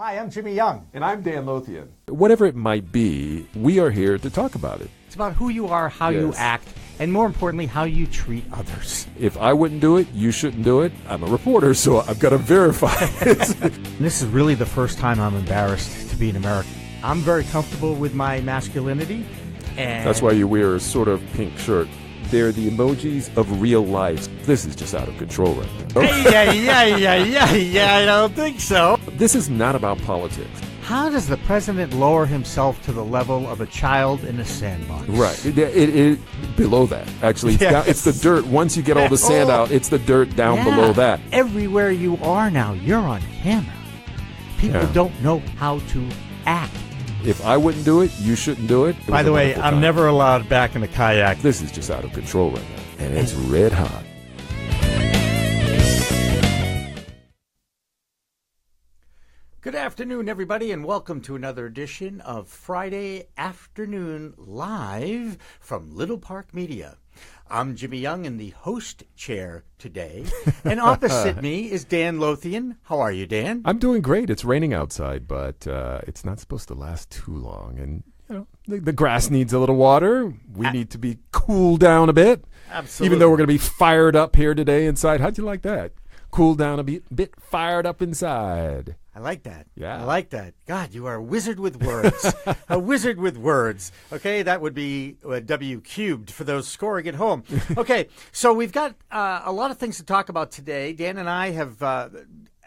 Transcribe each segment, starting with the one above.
Hi, I'm Jimmy Young. And I'm Dan Lothian. Whatever it might be, we are here to talk about it. It's about who you are, how you act, and more importantly, how you treat others. If I wouldn't do it, you shouldn't do it. I'm a reporter, so I've got to verify it. This is really the first time I'm embarrassed to be an American. I'm very comfortable with my masculinity. And that's why you wear a sort of pink shirt. They're the emojis of real life. This is just out of control right now. Yeah, I don't think so. This is not about politics. How does the president lower himself to the level of a child in a sandbox? Right. It below that, actually. It's the dirt. Once you get all the sand out, it's the dirt down below that. Everywhere you are now, you're on camera. People don't know how to act. If I wouldn't do it, you shouldn't do it. By the way, I'm never allowed back in the kayak. This is just out of control right now, and it's red hot. Good afternoon, everybody, and welcome to another edition of Friday Afternoon Live from Little Park Media. I'm Jimmy Young in the host chair today, and opposite me is Dan Lothian. How are you, Dan? I'm doing great. It's raining outside, but it's not supposed to last too long, and you know the grass needs a little water. We need to be cooled down a bit. Absolutely. Even though we're going to be fired up here today inside. How'd you like that? Cool down a bit fired up inside. I like that. Yeah. I like that. God, you are a wizard with words. A wizard with words. Okay, that would be W cubed for those scoring at home. Okay, so we've got a lot of things to talk about today. Dan and I have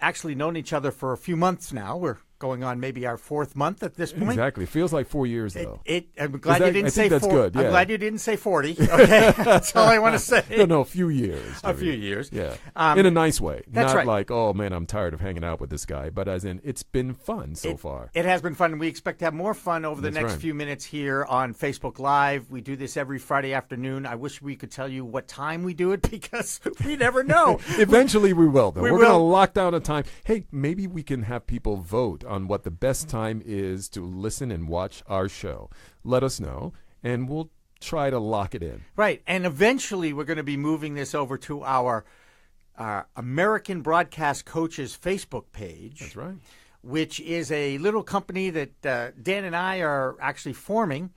actually known each other for a few months now. We're going on maybe our fourth month at this point. Exactly. Feels like 4 years, though. I'm glad you didn't say 4. That's good. Yeah. I'm glad you didn't say 40. Okay, that's all I want to say. No, a few years. A few years. Yeah. In a nice way. That's Not right. like, oh, man, I'm tired of hanging out with this guy, but as in, it's been fun so far. It has been fun, and we expect to have more fun over the That's next right. few minutes here on Facebook Live. We do this every Friday afternoon. I wish we could tell you what time we do it because we never know. Eventually we will, though. We We're will. going to lock down a time. Hey, maybe we can have people vote on what the best time is to listen and watch our show. Let us know, and we'll try to lock it in. Right, and eventually we're going to be moving this over to our American Broadcast Coaches Facebook page. That's right. Which is a little company that Dan and I are actually forming.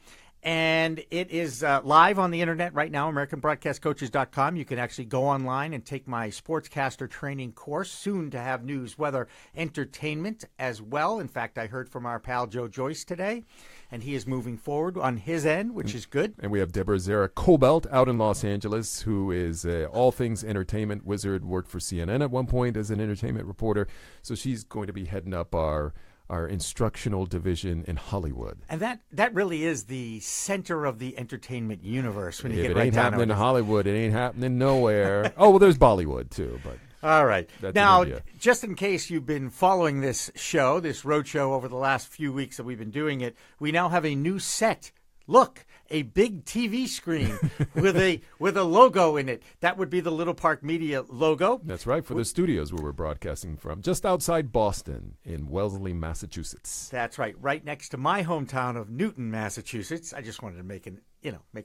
And it is live on the internet right now, AmericanBroadcastCoaches.com. You can actually go online and take my sportscaster training course, soon to have news, weather, entertainment as well. In fact, I heard from our pal Joe Joyce today, and he is moving forward on his end, which is good. And we have Deborah Zara Cobalt out in Los Angeles, who is all things entertainment wizard, worked for CNN at one point as an entertainment reporter. So she's going to be heading up our instructional division in Hollywood. And that really is the center of the entertainment universe when you If get it right ain't down happening to in it. Hollywood, it ain't happening nowhere. Oh, well, there's Bollywood, too, but... All right. That's now, an idea. just in case you've been following this show, this road show over the last few weeks that we've been doing it, we now have a new set. Look, a big TV screen with a logo in it. That would be the Little Park Media logo. That's right, for the studios where we're broadcasting from, just outside Boston in Wellesley, Massachusetts. That's right next to my hometown of Newton, Massachusetts. I just wanted to make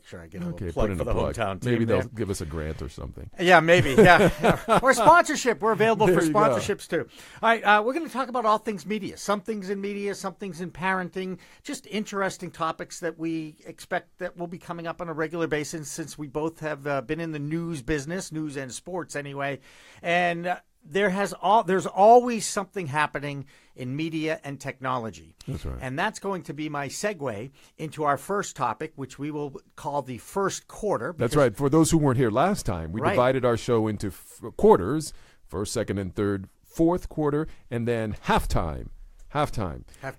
sure I get a little plug for the hometown team. Maybe they'll there. give us a grant or something. Yeah, maybe. Yeah. Or sponsorship. We're available for There you go. sponsorships, too. All right, we're going to talk about all things media. Some things in media, some things in parenting. Just interesting topics that we expect that will be coming up on a regular basis since we both have been in the news business, news and sports anyway. And there's always something happening in media and technology. That's right. And that's going to be my segue into our first topic, which we will call the first quarter. That's right. For those who weren't here last time, we divided our show into quarters, first, second, and third, fourth quarter, and then halftime.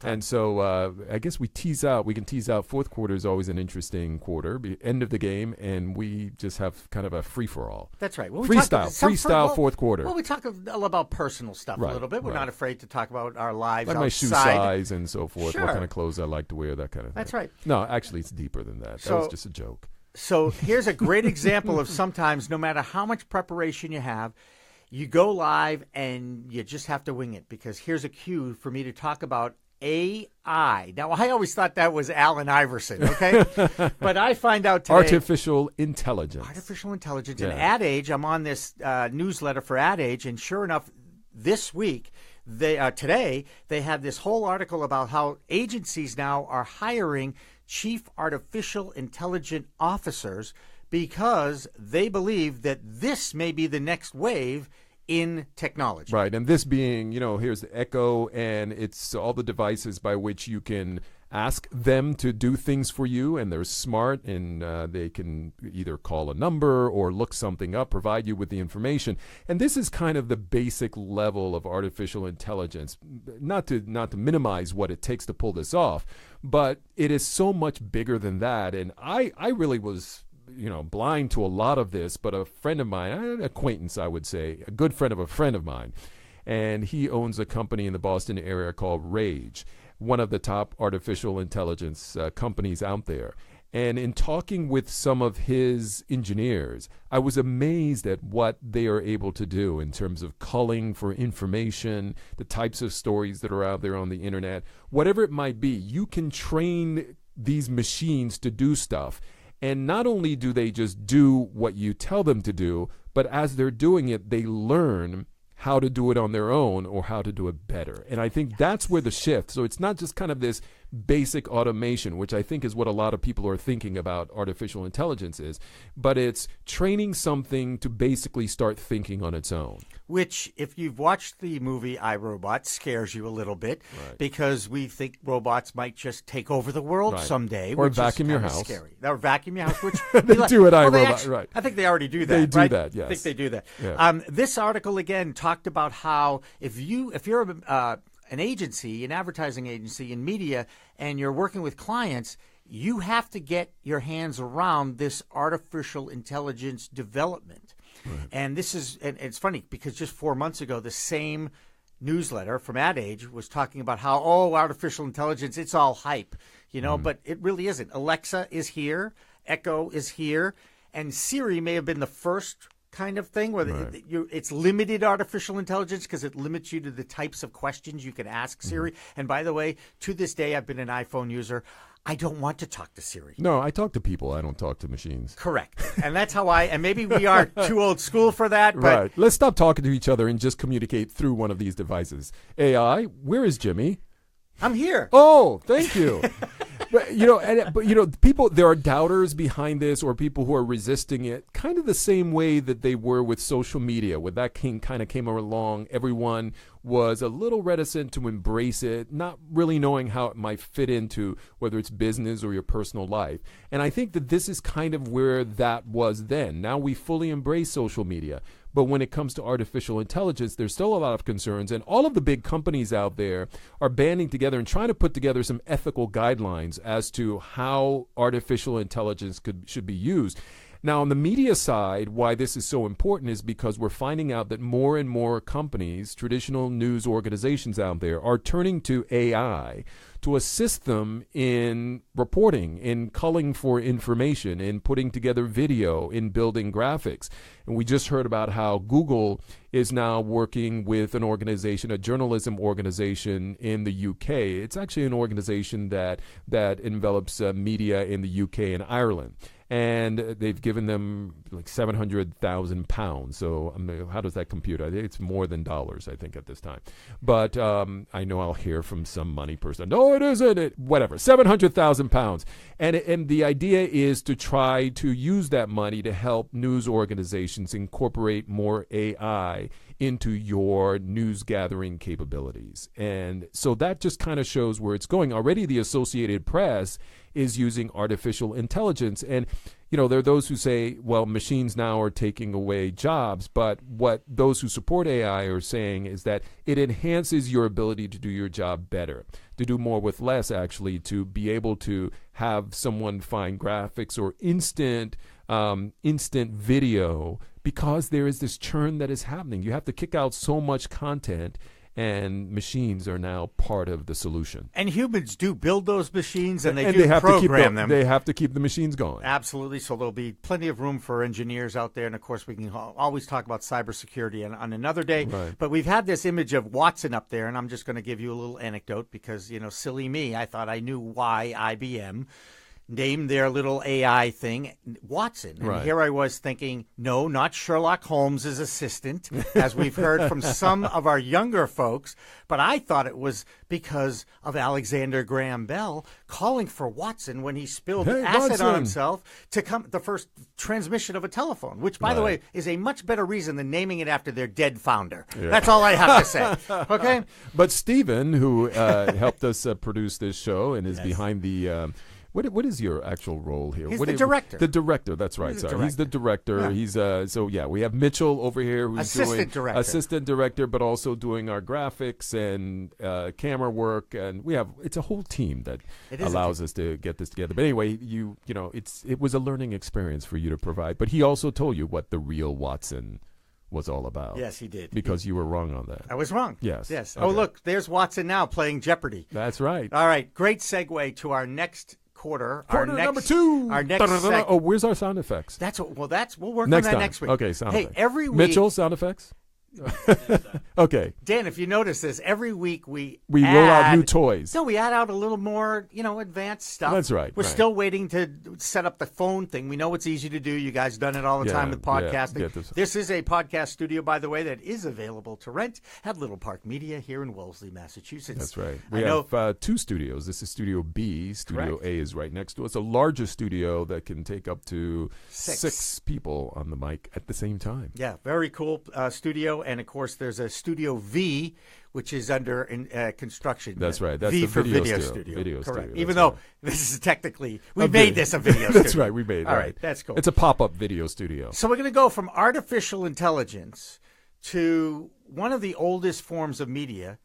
And so I guess we can tease out fourth quarter is always an interesting quarter, end of the game, and we just have kind of a free-for-all. That's right. Well, Freestyle fourth quarter. Well, we talk a little about personal stuff a little bit. We're not afraid to talk about our lives like outside. my shoe size and so forth, Sure. what kind of clothes I like to wear, that kind of thing. That's right. No, actually, it's deeper than that. That was just a joke. So here's a great example of sometimes, no matter how much preparation you have, you go live and you just have to wing it, because here's a cue for me to talk about AI. Now, I always thought that was Allen Iverson, okay? But I find out today. Artificial intelligence. And Ad Age, I'm on this newsletter for Ad Age, and sure enough, this week today they had this whole article about how agencies now are hiring chief artificial intelligence officers because they believe that this may be the next wave in technology. Right, and this being, here's the Echo, and it's all the devices by which you can ask them to do things for you, and they're smart, and they can either call a number or look something up, provide you with the information. And this is kind of the basic level of artificial intelligence. Not to minimize what it takes to pull this off, but it is so much bigger than that. And I really was blind to a lot of this, but a friend of mine, an acquaintance, I would say, a good friend of a friend of mine, and he owns a company in the Boston area called Rage, one of the top artificial intelligence companies out there. And in talking with some of his engineers, I was amazed at what they are able to do in terms of culling for information, the types of stories that are out there on the internet, whatever it might be. You can train these machines to do stuff. And not only do they just do what you tell them to do, but as they're doing it, they learn how to do it on their own or how to do it better. And I think that's where the shift. So it's not just kind of this basic automation, which I think is what a lot of people are thinking about artificial intelligence is, but it's training something to basically start thinking on its own. Which, if you've watched the movie I, Robot, scares you a little bit, right, because we think robots might just take over the world, right, someday. Or vacuum your house. Scary. Or vacuum your house, which they do it, iRobot, right. I think they already do that, They do right? that, yes. I think they do that. Yeah. This article, again, talked about how if you're an agency, an advertising agency in media, and you're working with clients, you have to get your hands around this artificial intelligence development. Right. And it's funny because just 4 months ago, the same newsletter from Ad Age was talking about how, artificial intelligence, it's all hype, but it really isn't. Alexa is here, Echo is here, and Siri may have been the first kind of thing where right, it's limited artificial intelligence because it limits you to the types of questions you can ask Siri. And by the way, to this day, I've been an iPhone user. I don't want to talk to Siri. No, I talk to people. I don't talk to machines. Correct. And that's how and maybe we are too old school for that. But right. Let's stop talking to each other and just communicate through one of these devices. AI, where is Jimmy? I'm here. Oh, thank you. But people, there are doubters behind this, or people who are resisting it, kind of the same way that they were with social media. When that kind of came along, everyone was a little reticent to embrace it, not really knowing how it might fit into whether it's business or your personal life. And I think that this is kind of where that was then. Now we fully embrace social media. But when it comes to artificial intelligence, there's still a lot of concerns. And all of the big companies out there are banding together and trying to put together some ethical guidelines as to how artificial intelligence should be used. Now, on the media side, why this is so important is because we're finding out that more and more companies, traditional news organizations out there, are turning to AI to assist them in reporting, in culling for information, in putting together video, in building graphics. And we just heard about how Google is now working with an organization, a journalism organization in the UK. It's actually an organization that envelops media in the UK and Ireland. And they've given them like £700,000. So how does that compute? I think it's more than dollars, I think, at this time. But I know I'll hear from some money person, no, it isn't. Whatever, £700,000. And the idea is to try to use that money to help news organizations incorporate more AI into your news gathering capabilities. And so that just kind of shows where it's going. Already the Associated Press is using artificial intelligence. And, there are those who say, well, machines now are taking away jobs. But what those who support AI are saying is that it enhances your ability to do your job better, to do more with less, actually, to be able to have someone find graphics or instant video, because there is this churn that is happening. You have to kick out so much content, and machines are now part of the solution. And humans do build those machines, and they have program them. They have to keep the machines going. Absolutely. So there'll be plenty of room for engineers out there. And, of course, we can always talk about cybersecurity on another day. Right. But we've had this image of Watson up there, and I'm just going to give you a little anecdote because, silly me, I thought I knew why IBM named their little AI thing Watson. And Right. here I was thinking, no, not Sherlock Holmes' assistant, as we've heard from some of our younger folks, but I thought it was because of Alexander Graham Bell calling for Watson when he spilled acid Watson. on himself to come the first transmission of a telephone, which, by the way, is a much better reason than naming it after their dead founder. Yeah. That's all I have to say. Okay? But Stephen, who helped us produce this show and is behind the what is your actual role here? He's the director. The director. That's right. He's the director. Yeah. He's we have Mitchell over here who's Assistant director. assistant director, but also doing our graphics and camera work, and it's a whole team that allows us to get this together. But anyway, it was a learning experience for you to provide. But he also told you what the real Watson was all about. Yes, he did. Because you were wrong on that. I was wrong. Yes. Yes. Okay. Oh, look, there's Watson now playing Jeopardy. That's right. All right, great segue to our next quarter. Quarter our next, number 2. Our next Oh, where's our sound effects? We'll work Next on that time. next week. Okay, sound effects. Every week, Mitchell, sound effects? Okay. Dan, if you notice this, every week we roll out new toys. No, we add out a little more, advanced stuff. That's right. We're still waiting to set up the phone thing. We know it's easy to do. You guys done it all the time with podcasting. This is a podcast studio, by the way, that is available to rent at Little Park Media here in Wellesley, Massachusetts. That's right. We have 2 studios. This is Studio B. Studio Correct. A is right next to us. A larger studio that can take up to 6 people on the mic at the same time. Yeah, very cool studio. And, of course, there's a Studio V, which is under construction. That's right. That's V the for video studio. Video Correct. studio. Even That's though this is technically, we made this a video studio. That's right. We made it. All right. That's cool. It's a pop-up video studio. So we're going to go from artificial intelligence to one of the oldest forms of media,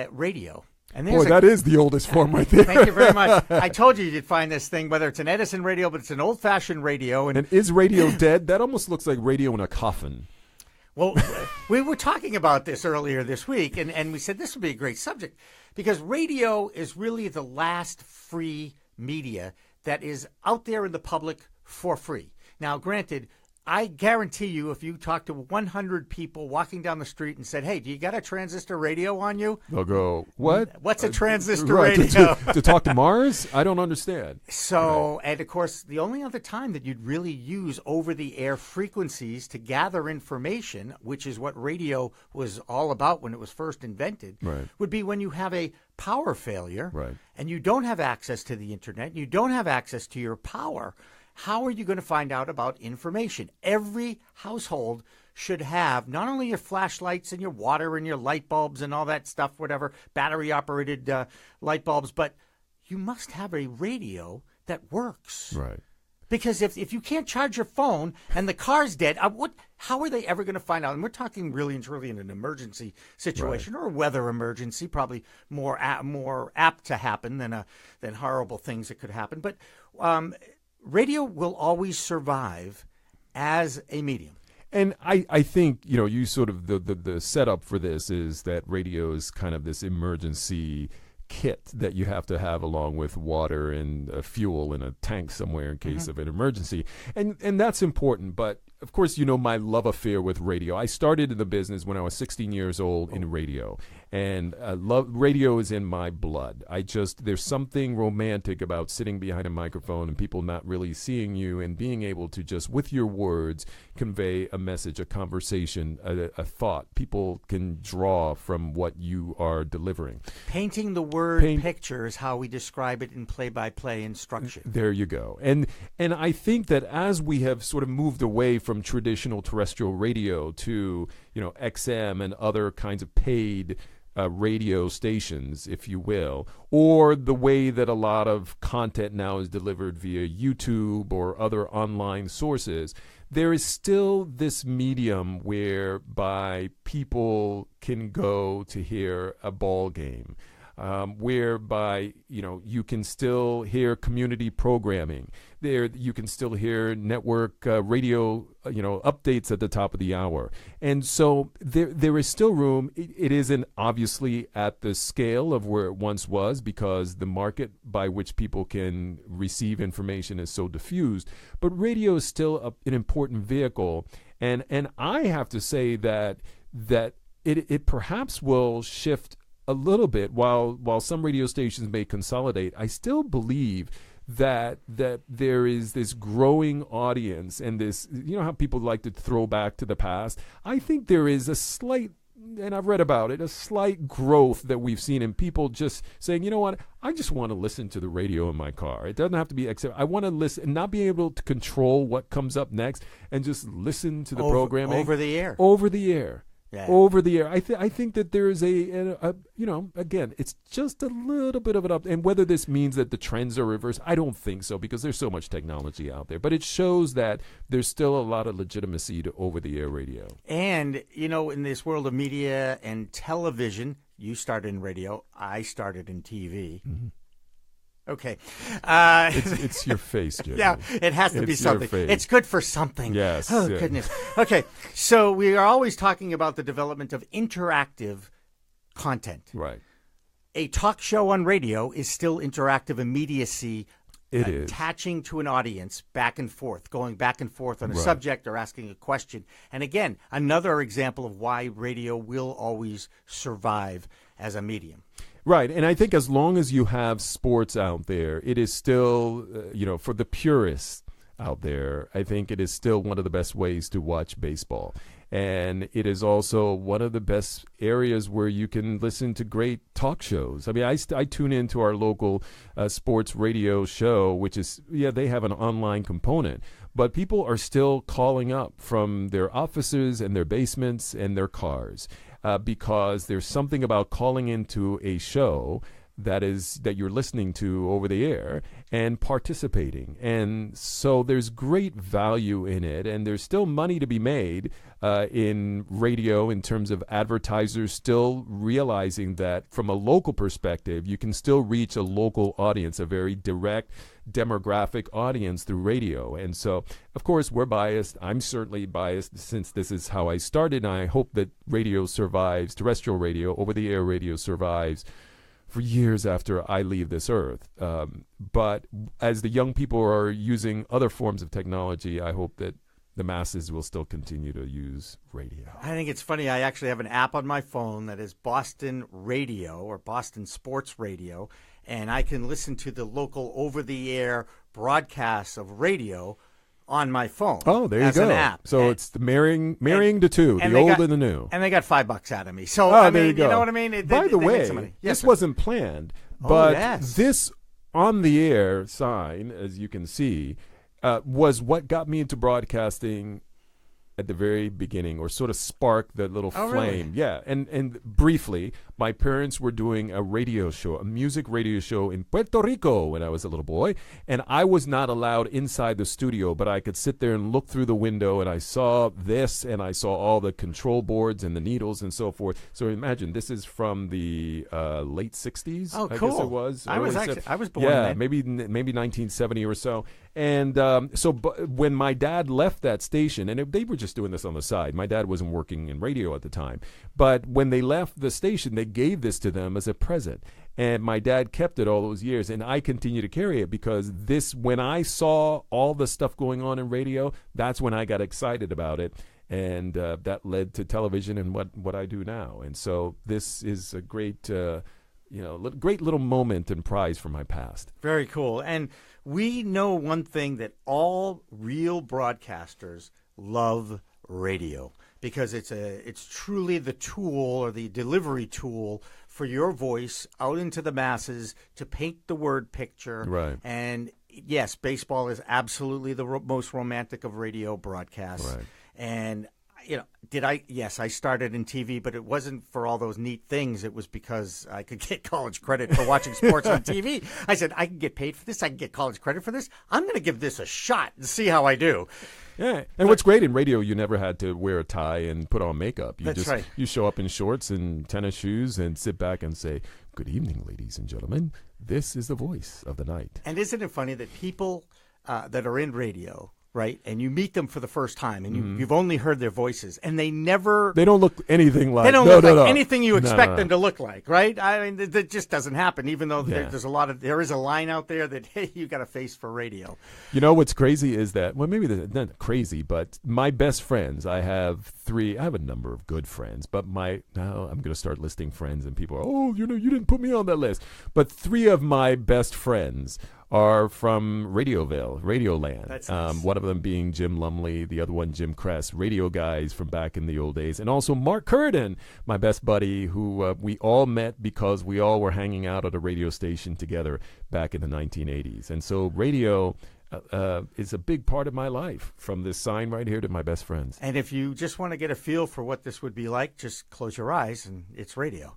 radio. And Boy, that is the oldest form right there. Thank you very much. I told you you'd find this thing, whether it's an Edison radio, but it's an old-fashioned radio. And is radio dead? That almost looks like radio in a coffin. Well, we were talking about this earlier this week, and we said this would be a great subject because radio is really the last free media that is out there in the public for free. Now, granted, I guarantee you if you talk to 100 people walking down the street and said, hey, do you got a transistor radio on you? They'll go, what? What's a transistor right, radio? To talk to Mars? I don't understand. So, and of course, the only other time that you'd really use over-the-air frequencies to gather information, which is what radio was all about when it was first invented, would be when you have a power failure and you don't have access to the internet, you don't have access to your power. How are you going to find out about information? Every household should have not only your flashlights and your water and your light bulbs and all that stuff, whatever, battery-operated light bulbs, but you must have a radio that works. Right. Because if you can't charge your phone and the car's dead, how are they ever going to find out? And we're talking really and truly in an emergency situation or a weather emergency, probably more apt to happen than horrible things that could happen. But radio will always survive as a medium. And I think, you sort of the setup for this is that radio is kind of this emergency kit that you have to have along with water and fuel in a tank somewhere in case of an emergency. And that's important. But of course, my love affair with radio. I started in the business when I was 16 years old in radio. And radio is in my blood. There's something romantic about sitting behind a microphone and people not really seeing you and being able to just, with your words, convey a message, a conversation, a thought. People can draw from what you are delivering. Painting the word picture is how we describe it in play-by-play instruction. There you go. And I think that as we have sort of moved away from traditional terrestrial radio to, XM and other kinds of paid radio stations, if you will, or the way that a lot of content now is delivered via YouTube or other online sources, there is still this medium whereby people can go to hear a ball game. Whereby you can still hear community programming. There you can still hear network radio updates at the top of the hour, and so there is still room. It isn't obviously at the scale of where it once was because the market by which people can receive information is so diffused. But radio is still an important vehicle, and I have to say that it perhaps will shift a little bit. While some radio stations may consolidate, I still believe that there is this growing audience and this, how people like to throw back to the past. I think there is a slight, and I've read about it, a slight growth that we've seen in people just saying, you know what, I just want to listen to the radio in my car. It doesn't have to be, I want to listen and not be able to control what comes up next and just listen to the programming. Over the air. Over the air. Yeah. Over the air. I think that there is again, it's just a little bit of an up. And whether this means that the trends are reversed, I don't think so, because there's so much technology out there. But it shows that there's still a lot of legitimacy to over-the-air radio. And, in this world of media and television, you started in radio, I started in TV. Mm-hmm. Okay. It's your face, Jerry. Yeah, it has to be something. It's good for something. Yes. Oh, yeah. Goodness. Okay, so we are always talking about the development of interactive content. Right. A talk show on radio is still interactive immediacy. It is. Attaching to an audience back and forth, going back and forth on a subject or asking a question. And again, another example of why radio will always survive as a medium. Right, and I think as long as you have sports out there, it is still, for the purists out there, I think it is still one of the best ways to watch baseball. And it is also one of the best areas where you can listen to great talk shows. I mean, I tune into our local sports radio show, which is, they have an online component. But people are still calling up from their offices and their basements and their cars. Because there's something about calling into a show that you're listening to over the air and participating. And so there's great value in it, and there's still money to be made in radio in terms of advertisers still realizing that from a local perspective, you can still reach a local audience, a very direct demographic audience through radio. And so, of course, we're biased. I'm certainly biased since this is how I started, and I hope that radio survives, terrestrial radio, over-the-air radio survives for years after I leave this earth. But as the young people are using other forms of technology, I hope that the masses will still continue to use radio. I think it's funny. I actually have an app on my phone that is Boston Radio or Boston Sports Radio, and I can listen to the local over-the-air broadcasts of radio on my phone. Oh, there you go. An app. So it's the marrying the two, the old and the new. And they got $5 out of me. So there you go. You know what I mean? By the way, this wasn't planned, but this on-the-air sign, as you can see, was what got me into broadcasting at the very beginning, or sort of sparked the little flame. Really? Yeah, and briefly, my parents were doing a radio show, a music radio show in Puerto Rico when I was a little boy, and I was not allowed inside the studio, but I could sit there and look through the window, and I saw this, and I saw all the control boards and the needles and so forth. So imagine, this is from the late 60s, Oh, I cool. guess it was. I was born yeah, then. maybe 1970 or so. And when my dad left that station, and they were just doing this on the side. My dad wasn't working in radio at the time. But when they left the station, they gave this to them as a present. And my dad kept it all those years, and I continue to carry it because when I saw all the stuff going on in radio, that's when I got excited about it. And that led to television and what I do now. And so this is a great, great little moment and prize from my past. Very cool. And we know one thing, that all real broadcasters love radio, because it's truly the tool, or the delivery tool, for your voice out into the masses to paint the word picture. Right. And yes, baseball is absolutely the most romantic of radio broadcasts. Right. And I started in TV, but it wasn't for all those neat things. It was because I could get college credit for watching sports on TV. I said, I can get paid for this. I can get college credit for this. I'm going to give this a shot and see how I do. Yeah. And what's great in radio, you never had to wear a tie and put on makeup. That's right. You show up in shorts and tennis shoes and sit back and say, "Good evening, ladies and gentlemen. This is the voice of the night." And isn't it funny that people that are in radio, right, and you meet them for the first time, and you've only heard their voices, and they don't look anything like anything you expect them to look like, right? I mean, that just doesn't happen, even though there is a line out there that, hey, you got a face for radio. You know what's crazy is that, well, maybe not crazy, but my best friends, I have a number of good friends, but now I'm going to start listing friends, and people are, you didn't put me on that list. But 3 of my best friends are from Radioville, Radioland. That's nice. One of them being Jim Lumley, the other one Jim Kress, radio guys from back in the old days. And also Mark Curden, my best buddy, who we all met because we all were hanging out at a radio station together back in the 1980s. And so radio is a big part of my life, from this sign right here to my best friends. And if you just want to get a feel for what this would be like, just close your eyes and it's radio.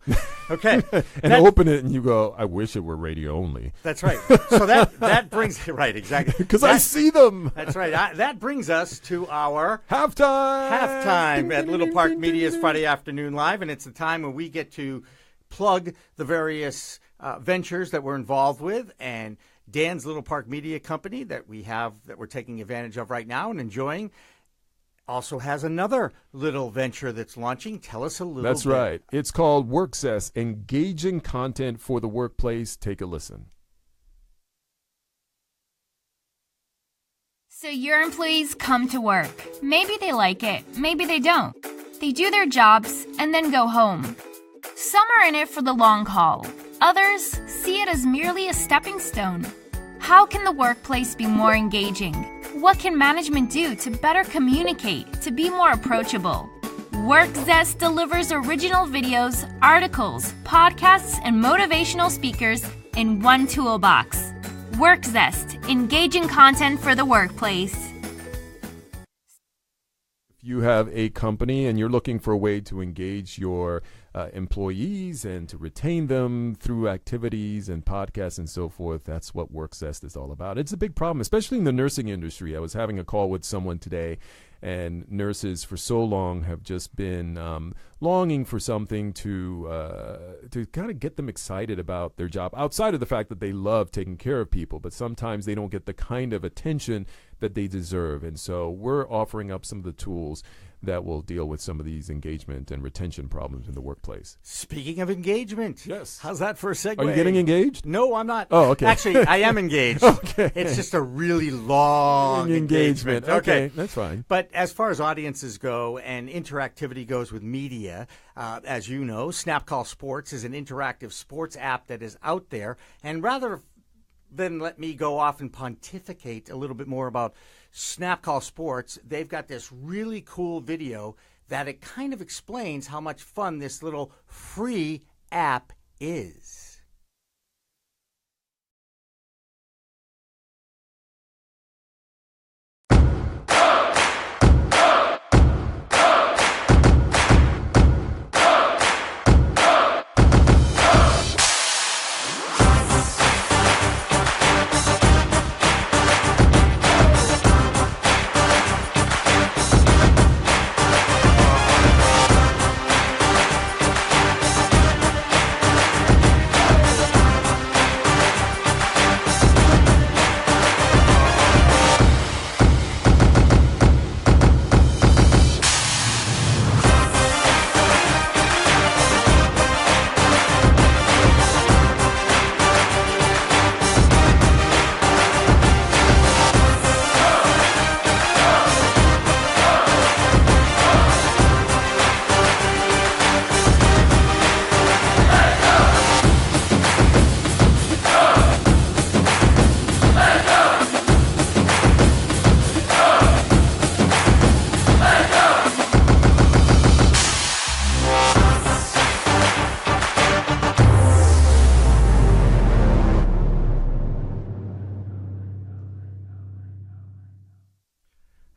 Okay. And open it and you go, I wish it were radio only. That's right. So that brings, right, exactly. Because I see them. That's right. That brings us to our halftime at Little Park Media's Friday Afternoon Live. And it's the time when we get to plug the various ventures that we're involved with. And Dan's Little Park Media Company that we're taking advantage of right now and enjoying also has another little venture that's launching. Tell us a little bit. That's right. It's called WorkZest, engaging content for the workplace. Take a listen. So your employees come to work. Maybe they like it, maybe they don't. They do their jobs and then go home. Some are in it for the long haul. Others see it as merely a stepping stone. How can the workplace be more engaging? What can management do to better communicate, to be more approachable? WorkZest delivers original videos, articles, podcasts, and motivational speakers in one toolbox. WorkZest, engaging content for the workplace. If you have a company and you're looking for a way to engage your employees and to retain them through activities and podcasts and so forth, that's what WorkZest is all about. It's a big problem, especially in the nursing industry. I was having a call with someone today, and nurses for so long have just been longing for something to kind of get them excited about their job, outside of the fact that they love taking care of people, but sometimes they don't get the kind of attention that they deserve. And so we're offering up some of the tools that will deal with some of these engagement and retention problems in the workplace. Speaking of engagement, yes. How's that for a segue? Are you getting engaged? No, I'm not. Oh, okay. Actually, I am engaged. Okay. It's just a really long engagement. Okay, that's fine. But as far as audiences go and interactivity goes with media, as you know, Snap Call Sports is an interactive sports app that is out there. And rather than let me go off and pontificate a little bit more about Snap Call Sports, they've got this really cool video that it kind of explains how much fun this little free app is.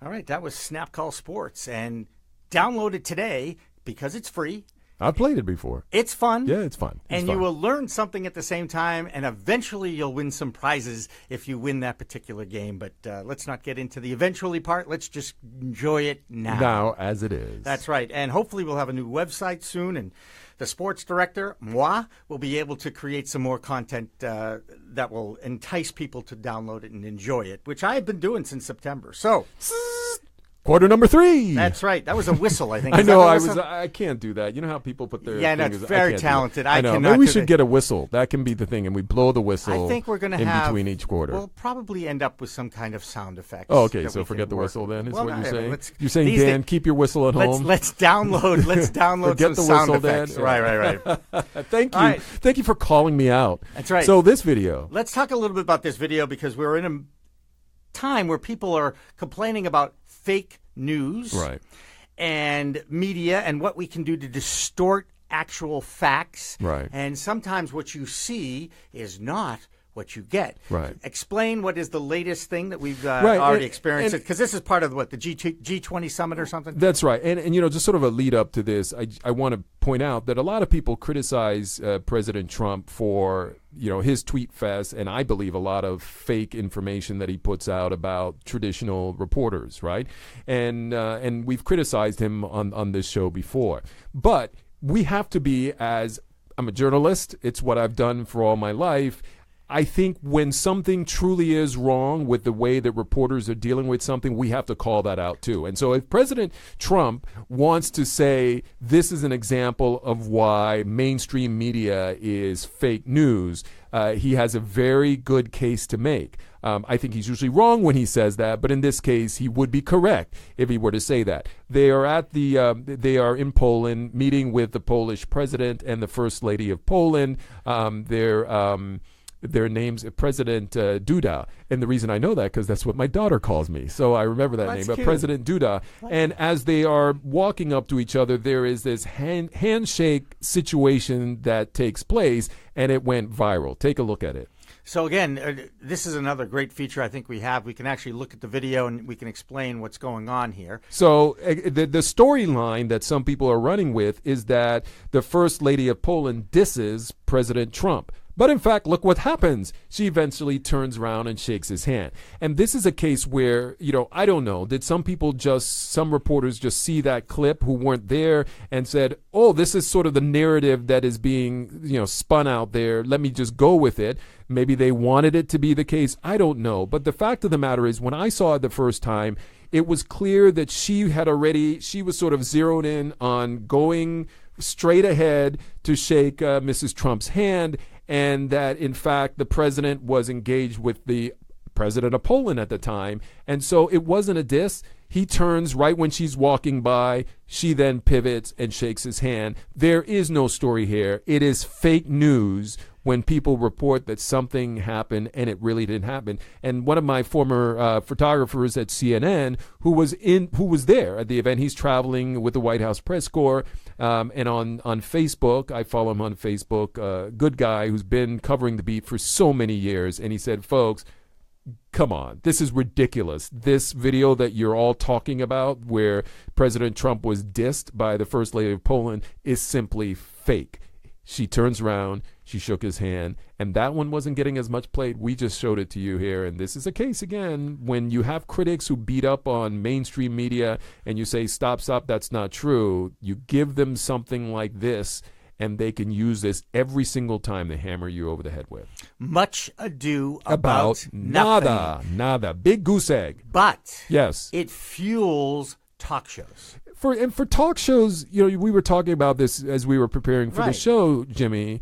All right, that was Snap Call Sports, and download it today because it's free. I've played it before. It's fun. Yeah, it's fun. And you will learn something at the same time, and eventually you'll win some prizes if you win that particular game. But let's not get into the eventually part. Let's just enjoy it now. Now, as it is. That's right. And hopefully we'll have a new website soon, and the sports director, moi, will be able to create some more content that will entice people to download it and enjoy it, which I have been doing since September. So Quarter number 3. That's right. That was a whistle, I think. I know. I can't do that. You know how people put their fingers. No, it's very talented. I know. Maybe we should get a whistle. That can be the thing, and we blow the whistle. I think we're going to have between each quarter. We'll probably end up with some kind of sound effects. Oh, okay. So forget the whistle then. Is what you're saying? You're saying, Dan, Dan, keep your whistle at home. Let's download. Let's download forget some the sound whistle, effects. Dan. Right. Thank you. Right. Thank you for calling me out. That's right. So this video. Let's talk a little bit about this video because we're in a time where people are complaining about fake news. Right. And media and what we can do to distort actual facts. Right. And sometimes what you see is not what you get. Right. Explain what is the latest thing that we've already experienced, because this is part of the G20 summit or something? That's right. And just sort of a lead up to this, I want to point out that a lot of people criticize President Trump for his tweet fest, and I believe a lot of fake information that he puts out about traditional reporters, right? And we've criticized him on this show before. But we have to be, as I'm a journalist, it's what I've done for all my life. I think when something truly is wrong with the way that reporters are dealing with something, we have to call that out too. And so if President Trump wants to say this is an example of why mainstream media is fake news, he has a very good case to make. I think he's usually wrong when he says that, but in this case, he would be correct if he were to say that. They are they are in Poland meeting with the Polish president and the First Lady of Poland. Their name's President Duda. And the reason I know that because that's what my daughter calls me. So I remember that name, cute. President Duda. And as they are walking up to each other, there is this handshake situation that takes place, and it went viral. Take a look at it. So again, this is another great feature I think we have. We can actually look at the video and we can explain what's going on here. So the storyline that some people are running with is that the First Lady of Poland disses President Trump. But in fact, look what happens. She eventually turns around and shakes his hand. And this is a case where, I don't know, did some reporters just see that clip who weren't there and said, oh, this is sort of the narrative that is being, spun out there. Let me just go with it. Maybe they wanted it to be the case. I don't know. But the fact of the matter is, when I saw it the first time, it was clear that she was sort of zeroed in on going straight ahead to shake Mrs. Trump's hand, and that, in fact, the president was engaged with the president of Poland at the time. And so it wasn't a diss. He turns right when she's walking by. She then pivots and shakes his hand. There is no story here. It is fake news when people report that something happened and it really didn't happen. And one of my former photographers at CNN, who was there at the event, he's traveling with the White House press corps, and on Facebook, I follow him on Facebook, good guy who's been covering the beat for so many years, and he said, folks, come on, this is ridiculous. This video that you're all talking about where President Trump was dissed by the First Lady of Poland is simply fake. She turns around, she shook his hand, and that one wasn't getting as much play. We just showed it to you here, and this is a case, again, when you have critics who beat up on mainstream media and you say, stop, that's not true. You give them something like this, and they can use this every single time they hammer you over the head with. Much ado about nothing. Nada. Big goose egg. But yes, it fuels talk shows. For talk shows, we were talking about this as we were preparing for the show, Jimmy.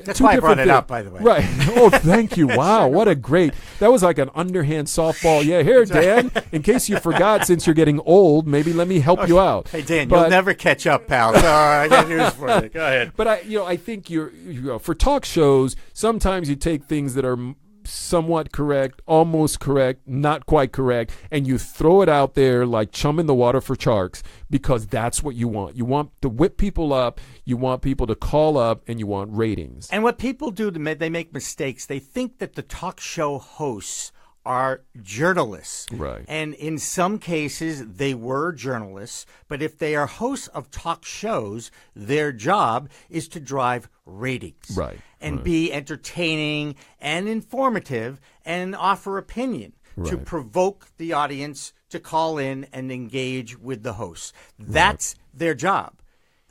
That's why I brought it up, by the way. Right. Oh, thank you. Wow, what a great. That was like an underhand softball. Yeah, here, Dan, in case you forgot, since you're getting old, maybe let me help you out. Hey, Dan, you'll never catch up, pal. So I got news for you. Go ahead. But I think for talk shows, sometimes you take things that are somewhat correct, almost correct, not quite correct, and you throw it out there like chum in the water for sharks, because that's what you want. You want to whip people up, you want people to call up, and you want ratings. And what people do, they make mistakes. They think that the talk show hosts are journalists. Right. And in some cases, they were journalists. But if they are hosts of talk shows, their job is to drive ratings. Right. And be entertaining and informative and offer opinion to provoke the audience to call in and engage with the hosts. That's their job.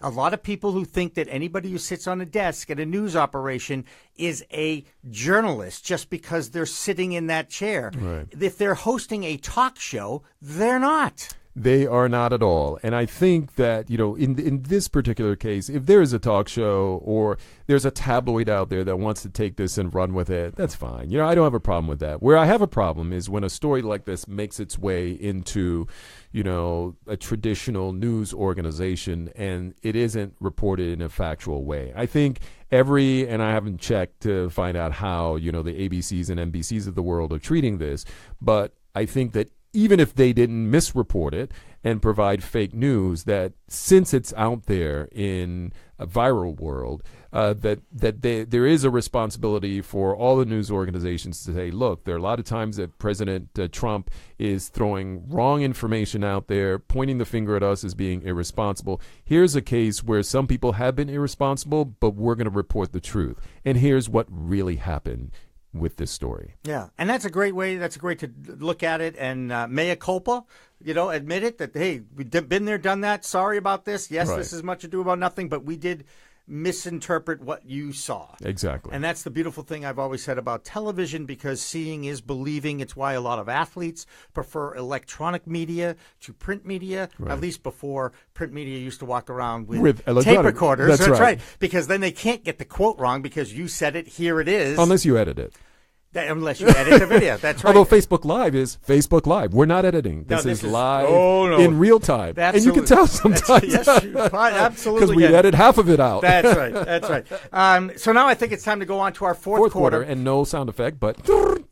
A lot of people who think that anybody who sits on a desk at a news operation is a journalist just because they're sitting in that chair. Right. If they're hosting a talk show, they're not. They are not at all. And I think that, in this particular case, if there is a talk show or there's a tabloid out there that wants to take this and run with it, that's fine. I don't have a problem with that. Where I have a problem is when a story like this makes its way into, a traditional news organization and it isn't reported in a factual way. I think and I haven't checked to find out how, the ABCs and NBCs of the world are treating this, but I think that even if they didn't misreport it and provide fake news, that since it's out there in a viral world, there is a responsibility for all the news organizations to say, look, there are a lot of times that President Trump is throwing wrong information out there, pointing the finger at us as being irresponsible. Here's a case where some people have been irresponsible, but we're going to report the truth. And here's what really happened with this story. Yeah, and that's a great way. That's a great to look at it and mea culpa. Admit it that, hey, we've been there, done that. Sorry about this. Yes, This is much ado about nothing, but we did misinterpret what you saw. Exactly. And that's the beautiful thing I've always said about television, because seeing is believing. It's why a lot of athletes prefer electronic media to print media. Right. At least before, print media used to walk around with tape recorders. That's right. Because then they can't get the quote wrong because you said it, here it is. Unless you edit it. Unless you edit the video. That's right. Although Facebook Live is Facebook Live. We're not editing. This is live in real time. Absolutely. And you can tell sometimes. Yes, absolutely. Because we edit half of it out. That's right. That's right. So now I think it's time to go on to our fourth quarter. And no sound effect, but...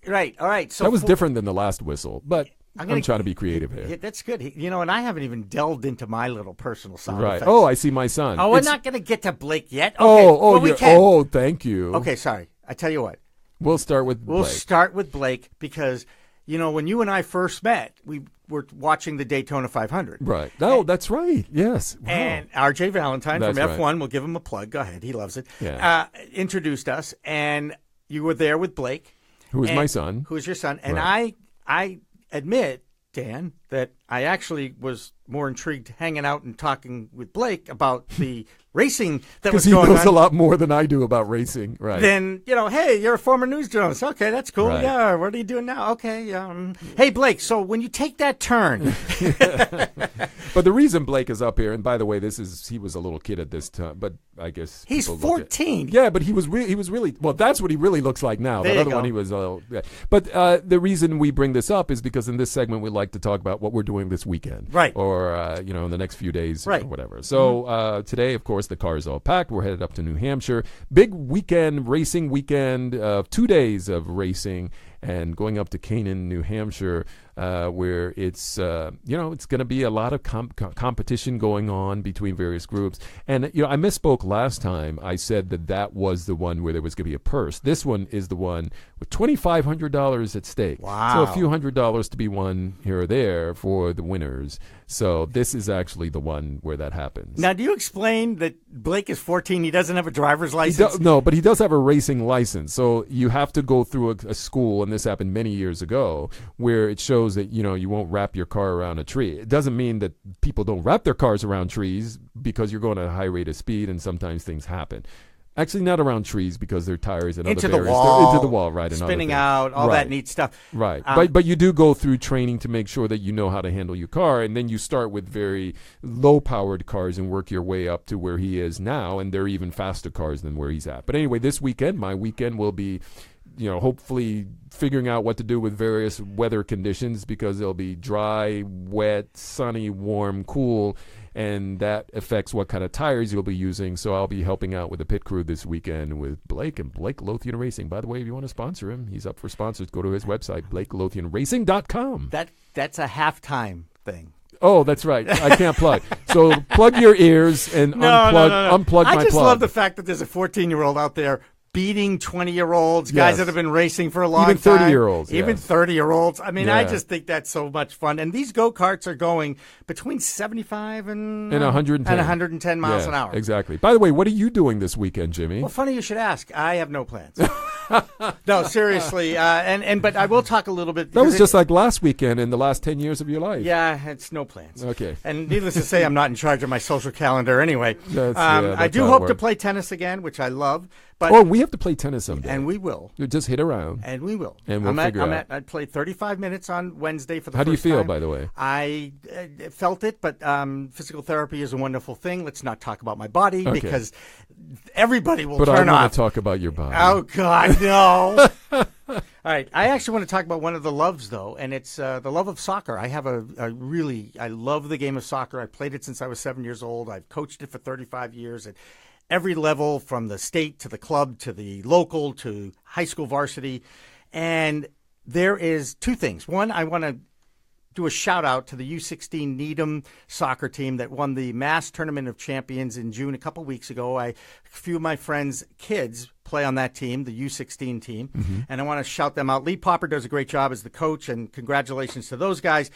Right. All right. So that was different than the last whistle, but I'm trying to be creative here. Yeah, that's good. And I haven't even delved into my little personal sound effects. Oh, I see my son. Oh, we're not going to get to Blake yet? Okay. We can. Thank you. Okay, sorry. I tell you what. We'll start with Blake. We'll start with Blake because, when you and I first met, we were watching the Daytona 500. Right. Oh, that's right. Yes. Wow. And R.J. Valentine from F1, right. We'll give him a plug. Go ahead. He loves it. Yeah. Introduced us, and you were there with Blake. Who is my son. Who is your son. And right. I admit, Dan, that I actually was more intrigued hanging out and talking with Blake about the racing that was going on. Because he knows a lot more than I do about racing, right? Then, hey, you're a former news journalist. Okay, that's cool. Right. Yeah, what are you doing now? Okay. Hey, Blake, so when you take that turn. But the reason Blake is up here, and by the way, he was a little kid at this time, but I guess he's 14. Yeah, but he was really, well, that's what he really looks like now. There that other one, he was, yeah. But the reason we bring this up is because in this segment, we like to talk about what we're doing this weekend. Right. Or, in the next few days right. or whatever. So today, of course, the car is all packed. We're headed up to New Hampshire. Big weekend, racing weekend, 2 days of racing and going up to Canaan, New Hampshire, where it's, it's going to be a lot of competition going on between various groups. And, I misspoke last time. I said that was the one where there was going to be a purse. This one is the one with $2,500 at stake. Wow. So a few $100s to be won here or there for the winners. So this is actually the one where that happens. Now, do you explain that Blake is 14, he doesn't have a driver's license? No, but he does have a racing license. So you have to go through a school, and this happened many years ago, where it shows that, you won't wrap your car around a tree. It doesn't mean that people don't wrap their cars around trees because you're going at a high rate of speed and sometimes things happen. Actually, not around trees because their tires and into other barriers. The wall, into the wall, right? And spinning out, all right. that neat stuff. Right. But you do go through training to make sure that you know how to handle your car, and then you start with very low-powered cars and work your way up to where he is now, and they're even faster cars than where he's at. But anyway, this weekend, my weekend will be, hopefully figuring out what to do with various weather conditions because they'll be dry, wet, sunny, warm, cool, and that affects what kind of tires you'll be using. So I'll be helping out with the pit crew this weekend with Blake and Blake Lothian Racing. By the way, if you want to sponsor him, he's up for sponsors. Go to his website, BlakeLothianRacing.com. That's a halftime thing. Oh, that's right. I can't plug. So plug your ears and unplug my plug. I just love the fact that there's a 14-year-old out there beating 20-year-olds, guys that have been racing for a long time. Even 30-year-olds. Even 30-year-olds. I mean, I just think that's so much fun. And these go-karts are going between 75 and 110. And 110 miles an hour. Exactly. By the way, what are you doing this weekend, Jimmy? Well, funny you should ask. I have no plans. No, seriously. But I will talk a little bit. That was just like last weekend in the last 10 years of your life. Yeah, it's no plans. Okay. And needless to say, I'm not in charge of my social calendar anyway. I do how it hope to works. play tennis again, which I love. But we have to play tennis someday. and we will. You just hit around. And we will. And we'll figure out. I played 35 minutes on Wednesday for the How first do you feel, time. by the way? I felt it, but physical therapy is a wonderful thing. Let's not talk about my body Okay. because everybody will But turn I want off. to talk about your body. Oh, God, no. All right. I actually want to talk about one of the loves, though, and it's the love of soccer. I have I love the game of soccer. I played it since I was 7 years old. I've coached it for 35 years at every level, from the state to the club to the local to high school varsity. And there is two things. One, I want to do a shout out to the U16 Needham soccer team that won the Mass Tournament of Champions in June a couple weeks ago. A few of my friends' kids play on that team, the U16 team, and I want to shout them out. Lee Popper does a great job as the coach, and congratulations to those guys.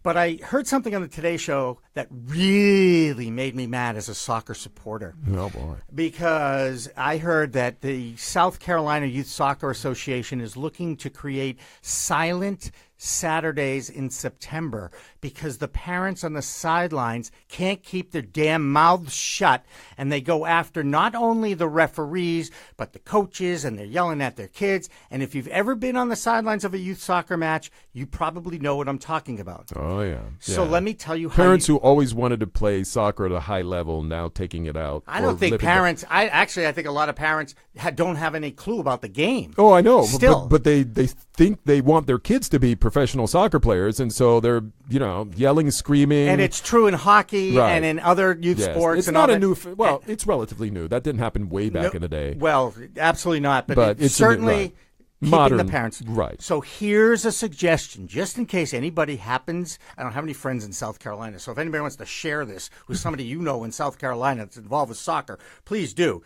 But I heard something on the Today Show that really made me mad as a soccer supporter. Oh, boy. Because I heard that the South Carolina Youth Soccer Association is looking to create silent Saturdays in September because the parents on the sidelines can't keep their damn mouths shut, and they go after not only the referees but the coaches, and they're yelling at their kids. And if you've ever been on the sidelines of a youth soccer match, you probably know what I'm talking about. Oh, yeah. So let me tell you how Parents who always wanted to play soccer at a high level now taking it out. I don't think parents. I think a lot of parents don't have any clue about the game. Oh, I know. Still. But they think they want their kids to be professional soccer players, and so they're, yelling, screaming. And it's true in hockey Right. and in other youth Yes. sports. It's and not all a that. new. It's relatively new. That didn't happen way back in the day. Well, absolutely not. But it's it's certainly right. keeping Modern, the parents. right. So here's a suggestion, just in case anybody happens. I don't have any friends in South Carolina, so if anybody wants to share this with somebody you know in South Carolina that's involved with soccer, please do.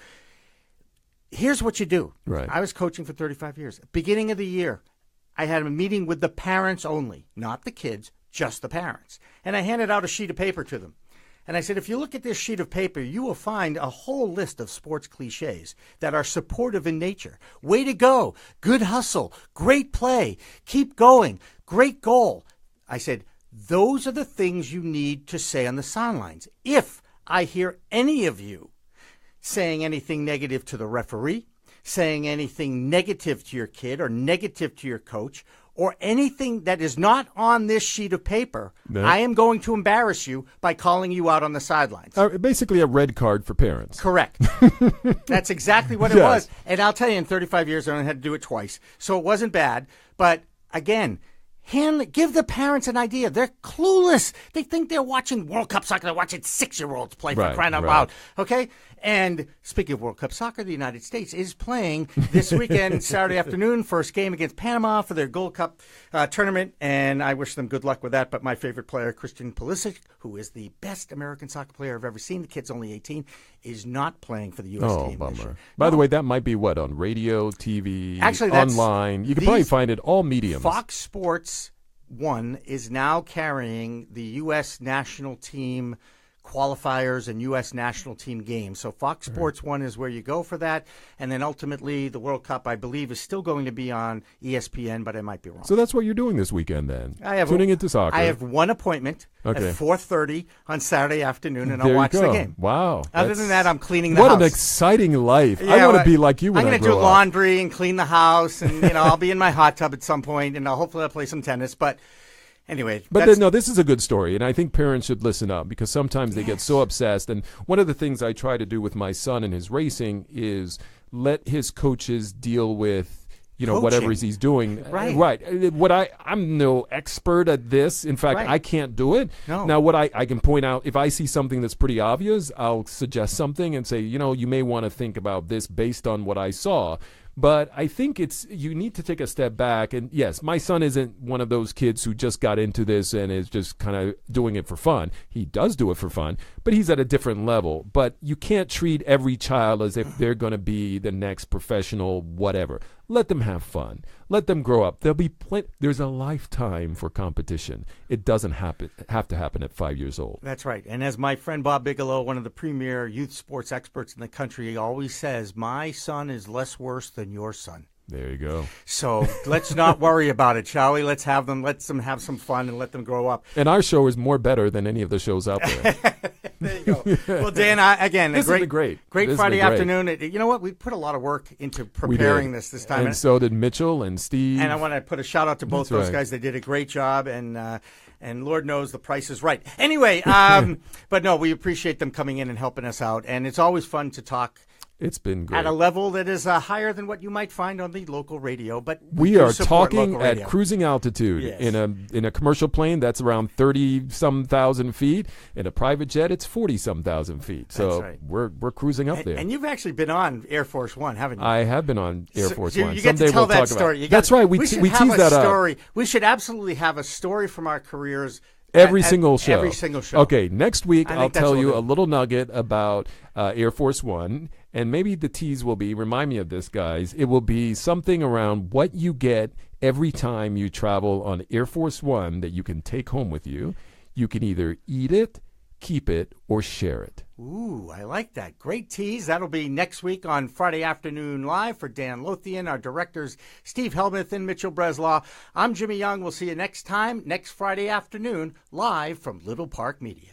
Here's what you do. Right. I was coaching for 35 years. Beginning of the year, I had a meeting with the parents only, not the kids, just the parents. And I handed out a sheet of paper to them. And I said, if you look at this sheet of paper, you will find a whole list of sports cliches that are supportive in nature. Way to go. Good hustle. Great play. Keep going. Great goal. I said, those are the things you need to say on the sidelines. If I hear any of you saying anything negative to the referee, saying anything negative to your kid or negative to your coach, or anything that is not on this sheet of paper, No. I am going to embarrass you by calling you out on the sidelines. Basically a red card for parents. Correct. That's exactly what it Yes. was. And I'll tell you, in 35 years, I only had to do it twice. So it wasn't bad. But again, give the parents an idea. They're clueless. They think they're watching World Cup soccer. They're watching 6-year-olds play for Right, crying out right. loud. Okay? And speaking of World Cup soccer, the United States is playing this weekend, Saturday afternoon, first game against Panama for their Gold Cup tournament. And I wish them good luck with that. But my favorite player, Christian Pulisic, who is the best American soccer player I've ever seen, the kid's only 18, is not playing for the U.S. Oh, team. this year. bummer. By the way, that might be what, on radio, TV, Actually, that's- online. You can probably find it all mediums. Fox Sports 1 is now carrying the U.S. national team qualifiers and U.S. national team games. So Fox Sports 1 is where you go for that. And then ultimately the World Cup, I believe, is still going to be on ESPN, but I might be wrong. So that's what you're doing this weekend then. I have tuning into soccer. I have one appointment Okay. at 4:30 on Saturday afternoon, and There I'll you watch go. the game. Wow. Other That's- than that, I'm cleaning the What house. an exciting life. I Yeah, want to well, be like you when I'm I going to do grow up. laundry and clean the house, and I'll be in my hot tub at some point, and hopefully I'll play some tennis. But anyway, But that's- then, no, this is a good story, and I think parents should listen up because sometimes they get so obsessed. And one of the things I try to do with my son in his racing is let his coaches deal with whatever Coaching. he's doing. Right. Right. I'm no expert at this. In fact, Right. I can't do it. No. Now, what I can point out, if I see something that's pretty obvious, I'll suggest something and say, you may want to think about this based on what I saw. But I think you need to take a step back. And yes, my son isn't one of those kids who just got into this and is just kind of doing it for fun. He does do it for fun, but he's at a different level. But you can't treat every child as if they're going to be the next professional whatever. Let them have fun. Let them grow up. There's a lifetime for competition. It doesn't have to happen at 5 years old. That's right. And as my friend Bob Bigelow, one of the premier youth sports experts in the country, always says, my son is less worse than your son. There you go. So let's not worry about it, shall we? Let's have them have some fun and let them grow up. And our show is more better than any of the shows out there. There you go. Well, Dan, again, this has been great. Great Friday afternoon. You know what? We put a lot of work into preparing this time. And so did Mitchell and Steve. And I want to put a shout out to both those guys. They did a great job, and Lord knows the price is right. Anyway, but no, we appreciate them coming in and helping us out. And it's always fun to talk. It's been great. At a level that is higher than what you might find on the local radio. But we are talking at cruising altitude. Yes. In a commercial plane, that's around 30-some thousand feet. In a private jet, it's 40-some thousand feet. So we're cruising up there. And you've actually been on Air Force One, haven't you? I have been on Air Force One. You get to tell that story. That's right. We tease that up. We should absolutely have a story from our careers. Every single show. Every single show. Okay, next week I'll tell you a little nugget about Air Force One, and maybe the tease will be, remind me of this, guys, it will be something around what you get every time you travel on Air Force One that you can take home with you. You can either eat it, keep it, or share it. Ooh, I like that. Great tease. That'll be next week on Friday Afternoon Live for Dan Lothian, our directors Steve Helmuth and Mitchell Breslaw. I'm Jimmy Young. We'll see you next time, next Friday afternoon, live from Little Park Media.